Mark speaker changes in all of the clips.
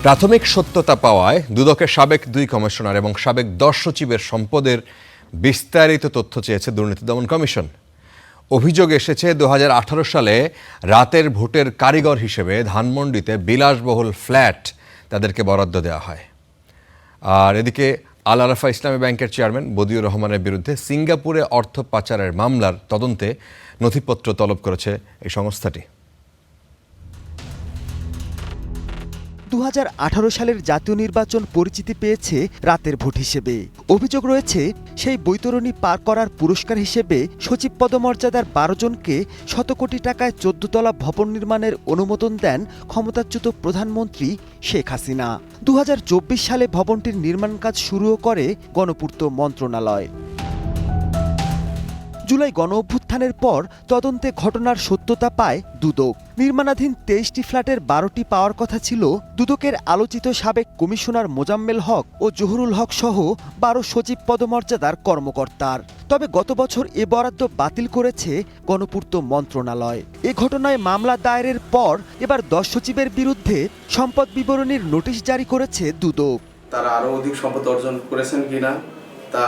Speaker 1: প্রাথমিক সত্যতা পাওয়ায় দুদকের সাবেক 2 কমিশনার এবং সাবেক 10 সচিবের সম্পদের বিস্তারিত তথ্য চেয়েছে দুর্নীতি দমন কমিশন। অভিযোগ এসেছে 2018 সালে রাতের ভোটের কারিগর হিসেবে ধানমন্ডিতে বিলাসবহুল ফ্ল্যাট তাদেরকে বরাদ্দ দেওয়া হয়। আর এদিকে আল আরাফা ইসলামী ব্যাংকের চেয়ারম্যান বদিউর রহমানের বিরুদ্ধে সিঙ্গাপুরে অর্থ পাচারের মামলার তদন্তে নথিপত্র তলব করেছে এই সংস্থাটি।
Speaker 2: 2018 সালের জাতীয় নির্বাচন পরিচিতি পেয়েছে রাতের ভোট হিসেবে। অভিযোগ রয়েছে সেই বৈতরণী পার করার পুরস্কার হিসেবে সচিব পদমর্যাদার 12 জনকে শত কোটি টাকায় 14 তলা ভবন নির্মাণের অনুমোদন দেন ক্ষমতাচ্যুত প্রধানমন্ত্রী শেখ হাসিনা। 2024 সালে ভবনটির নির্মাণ কাজ শুরুও করে গণপূর্ত মন্ত্রণালয়। জুলাই গণঅভ্যুত্থানের পর তদন্তে ঘটনার সত্যতা পায় দুদক। নির্মাণাধীন 23টি ফ্ল্যাটের 12টি পাওয়ার কথা ছিল দুদকের আলোচিত সাবেক কমিশনার মোজাম্মেল হক ও জহুরুল হক সহ 12 সচিব পদমর্যাদার কর্মকর্তার। তবে গত বছর এ বরাদ্দ বাতিল করেছে গণপূর্ত মন্ত্রণালয়। এ ঘটনায় মামলা দায়েরের পর এবার 10 সচিবের বিরুদ্ধে সম্পদ বিবরণীর নোটিশ জারি করেছে দুদক।
Speaker 3: তারা আরো অধিক সম্পদ অর্জন করেছেন কিনা তা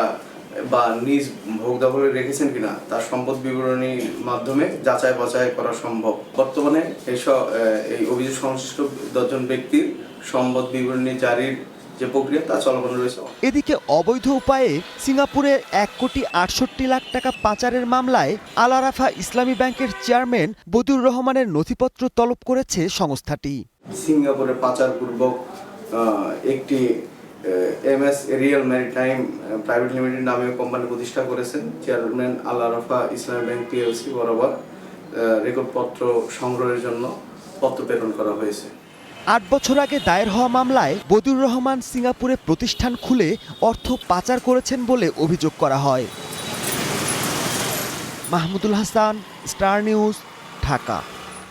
Speaker 3: বা নিজ ভোগ দখলে রেখেছেন কিনা তার সম্পদ বিবরণীর মাধ্যমে যাচাই বাছাই করা সম্ভব। বর্তমানে এই অভিযোগ সংশ্লিষ্ট 10 জন ব্যক্তির সম্পদ বিবরণী জারির যে প্রক্রিয়া তা চলমান রয়েছে।
Speaker 2: এদিকে অবৈধ উপায়ে সিঙ্গাপুরের 1,68,00,000 টাকা পাচারের মামলায় আল আরাফা ইসলামী ব্যাংকের চেয়ারম্যান বদিউর রহমানের নথিপত্র তলব করেছে সংস্থাটি।
Speaker 3: সিঙ্গাপুরে পাচারপূর্বক একটি MS real maritime private limited নামে কোম্পানি প্রতিষ্ঠা করেছেন। চেয়ারম্যান আল আরাফা ইসলামী ব্যাংক PLC বরাবর রেকর্ডপত্র সংগ্রহের জন্য পত্র প্রেরণ করা হয়েছে।
Speaker 2: 8 বছর আগে দায়ের হওয়া মামলায় বদিউর রহমান সিঙ্গাপুরে প্রতিষ্ঠান খুলে অর্থ পাচার করেছেন বলে অভিযোগ করা হয়। Mahmudul Hasan, star news, Dhaka.